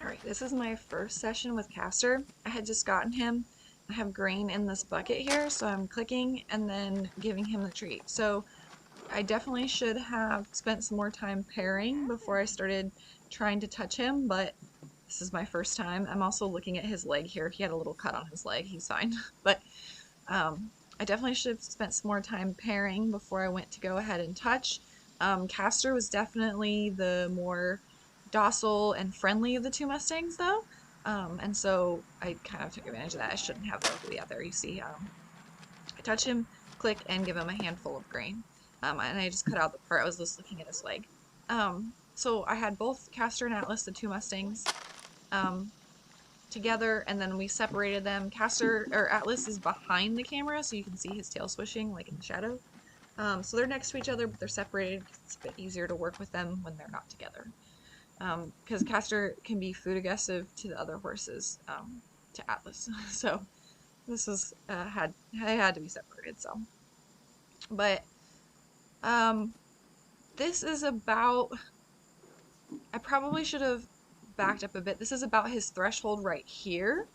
Alright, this is my first session with Castor. I had just gotten him. I have grain in this bucket here, so I'm clicking and then giving him the treat. So I definitely should have spent some more time pairing before I started trying to touch him, but this is my first time. I'm also looking at his leg here. He had a little cut on his leg. He's fine. But I definitely should have spent some more time pairing before I went to go ahead and touch. Castor was definitely the more docile and friendly of the two Mustangs, though. And so I kind of took advantage of that. I shouldn't have, though. But yeah, there you see. I touch him, click, and give him a handful of grain. And I just cut out the part I was just looking at his leg. So I had both Castor and Atlas, the two Mustangs, um, together, and then we separated them. Castor or Atlas is behind the camera, so you can see his tail swishing like in the shadow. So they're next to each other, but they're separated because it's a bit easier to work with them when they're not together. Because Castor can be food aggressive to the other horses, to Atlas. So this is they had to be separated. So, but this is about. I probably should have backed up a bit. This is about his threshold right here.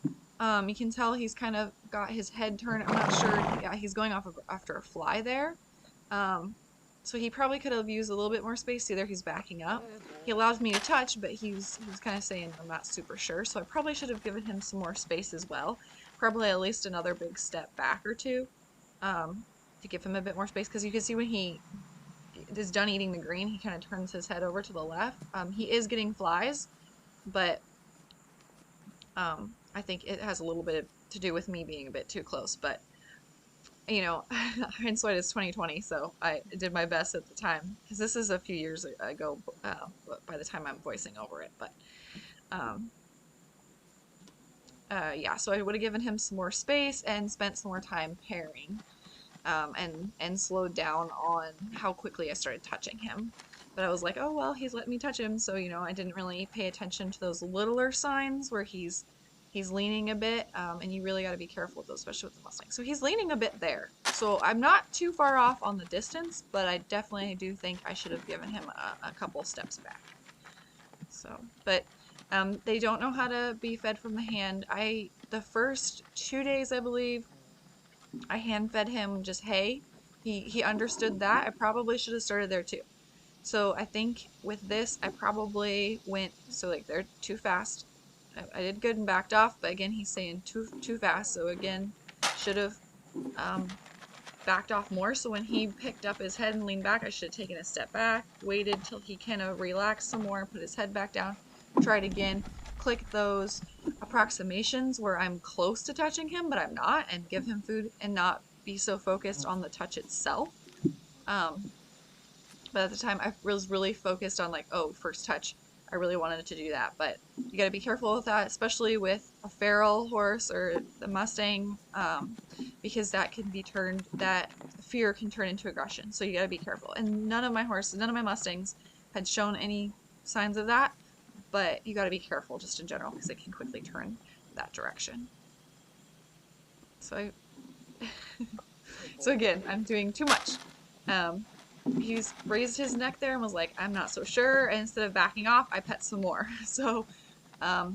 You can tell he's kind of got his head turned. I'm not sure. Yeah, he's going off of, after a fly there. So he probably could have used a little bit more space. Either he's backing up. He allows me to touch, but he was kind of saying I'm not super sure. So I probably should have given him some more space as well. Probably at least another big step back or two, to give him a bit more space. Because you can see when he is done eating the green, he kind of turns his head over to the left. He is getting flies, but I think it has a little bit to do with me being a bit too close. But you know, hindsight is 2020, so I did my best at the time because this is a few years ago. By the time I'm voicing over it, but yeah, so I would have given him some more space and spent some more time pairing, and slowed down on how quickly I started touching him. But I was like, oh well, he's letting me touch him, so you know, I didn't really pay attention to those littler signs where he's leaning a bit, and you really got to be careful with those, especially with the Mustang. So he's leaning a bit there. So I'm not too far off on the distance, but I definitely do think I should have given him a couple steps back. So, but they don't know how to be fed from the hand. The first 2 days, I believe, I hand fed him just hay. He understood that. I probably should have started there too. So I think with this, I probably went, so like they're too fast. I did good and backed off, but again, he's saying too fast. So again, should have backed off more. So when he picked up his head and leaned back, I should have taken a step back, waited till he kind of relaxed some more, put his head back down, tried again, click those approximations where I'm close to touching him, but I'm not, and give him food and not be so focused on the touch itself. But at the time, I was really focused on like, oh, first touch. I really wanted to do that, but you got to be careful with that, especially with a feral horse or the Mustang, because that fear can turn into aggression. So you got to be careful. And none of my Mustangs had shown any signs of that, but you got to be careful just in general because it can quickly turn that direction. So so again, I'm doing too much. He's raised his neck there and was like, I'm not so sure. And instead of backing off, I pet some more. So I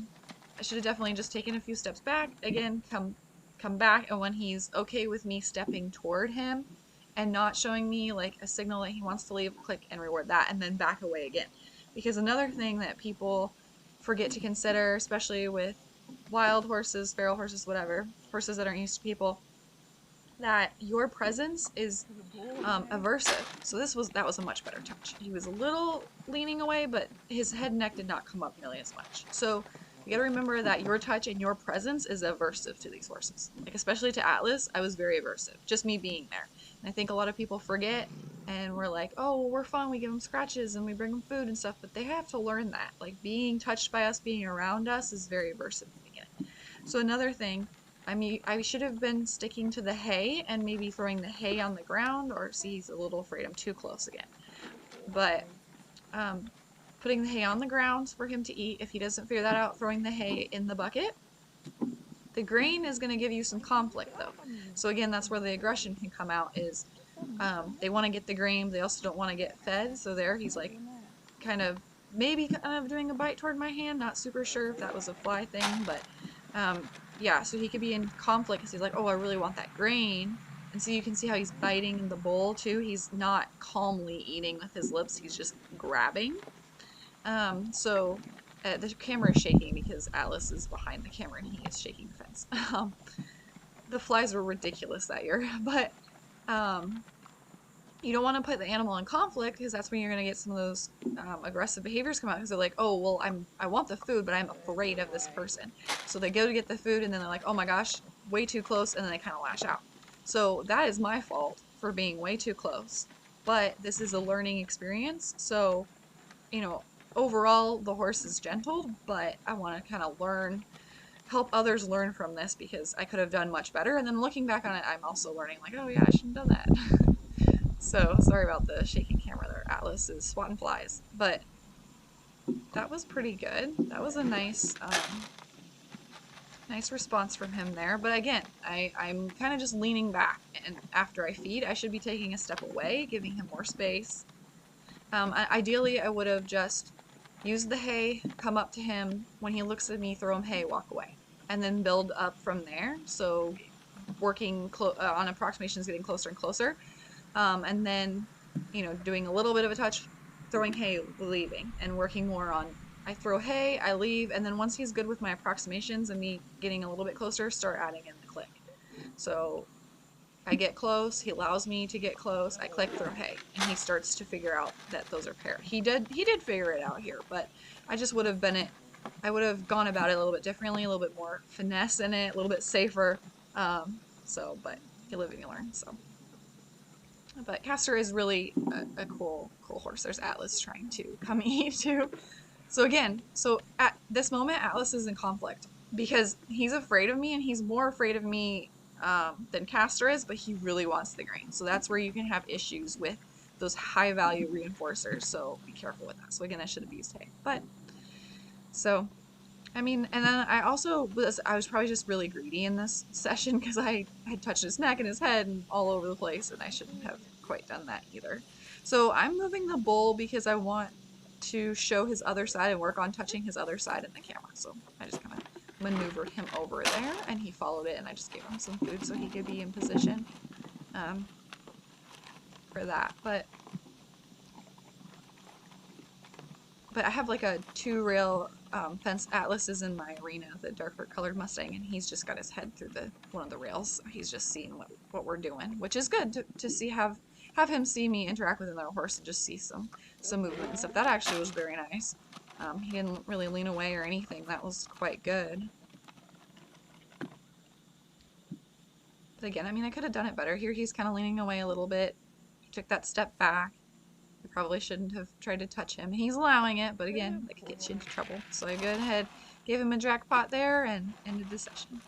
should have definitely just taken a few steps back. Again, come back. And when he's okay with me stepping toward him and not showing me like a signal that he wants to leave, click and reward that and then back away again. Because another thing that people forget to consider, especially with wild horses, feral horses, whatever, horses that aren't used to people, that your presence is aversive. So that was a much better touch. He was a little leaning away, but his head and neck did not come up nearly as much. So you got to remember that your touch and your presence is aversive to these horses. Like especially to Atlas, I was very aversive. Just me being there. And I think a lot of people forget and we're like, oh, well, we're fun. We give them scratches and we bring them food and stuff. But they have to learn that. Like being touched by us, being around us is very aversive in the beginning. So another thing, I should have been sticking to the hay and maybe throwing the hay on the ground, or see, he's a little afraid I'm too close again. But putting the hay on the ground for him to eat. If he doesn't figure that out, throwing the hay in the bucket. The grain is going to give you some conflict though. So again, that's where the aggression can come out is they want to get the grain, they also don't want to get fed. So there he's like kind of maybe kind of doing a bite toward my hand. Not super sure if that was a fly thing, but yeah, so he could be in conflict because he's like, oh, I really want that grain. And so you can see how he's biting the bowl too. He's not calmly eating with his lips, he's just grabbing. So the camera is shaking because Atlas is behind the camera and he is shaking the fence. The flies were ridiculous that year, but um, you don't want to put the animal in conflict because that's when you're going to get some of those aggressive behaviors come out because they're like, oh, well, I want the food, but I'm afraid of this person. So they go to get the food and then they're like, oh my gosh, way too close, and then they kind of lash out. So that is my fault for being way too close. But this is a learning experience, so you know, overall the horse is gentle, but I want to kind of help others learn from this because I could have done much better. And then looking back on it, I'm also learning like, oh yeah, I shouldn't have done that. So sorry about the shaking camera there. Atlas is swatting flies, but that was pretty good. That was a nice response from him there. But again, I'm kind of just leaning back, and after I feed, I should be taking a step away, giving him more space. Ideally, I would have just used the hay, come up to him. When he looks at me, throw him hay, walk away. And then build up from there. So working on approximations, getting closer and closer. And then, doing a little bit of a touch, throwing hay, leaving, and working more on I throw hay, I leave, and then once he's good with my approximations and me getting a little bit closer, start adding in the click. So I get close, he allows me to get close, I click throw hay, and he starts to figure out that those are pairs. He did figure it out here, but I just would have I would have gone about it a little bit differently, a little bit more finesse in it, a little bit safer. But you live and you learn. So, but Castor is really a cool horse. There's Atlas trying to come eat too. So again, at this moment, Atlas is in conflict because he's afraid of me and he's more afraid of me than Castor is, but he really wants the grain. So that's where you can have issues with those high value reinforcers. So be careful with that. So again, I should have used hay. But so, I mean, and then I was probably just really greedy in this session because I had touched his neck and his head and all over the place, and I shouldn't have quite done that either. So I'm moving the bull because I want to show his other side and work on touching his other side in the camera. So I just kind of maneuvered him over there and he followed it, and I just gave him some food so he could be in position for that. But I have like a 2-rail fence. Atlas is in my arena, the darker colored Mustang, and he's just got his head through one of the rails. He's just seeing what we're doing, which is good to see have him see me interact with another horse and just see some movement and stuff. That actually was very nice. He didn't really lean away or anything. That was quite good. But again, I mean, I could have done it better here. He's kind of leaning away a little bit. He took that step back. I probably shouldn't have tried to touch him. He's allowing it, but again, that could get you into trouble. So I go ahead, gave him a jackpot there, and ended the session.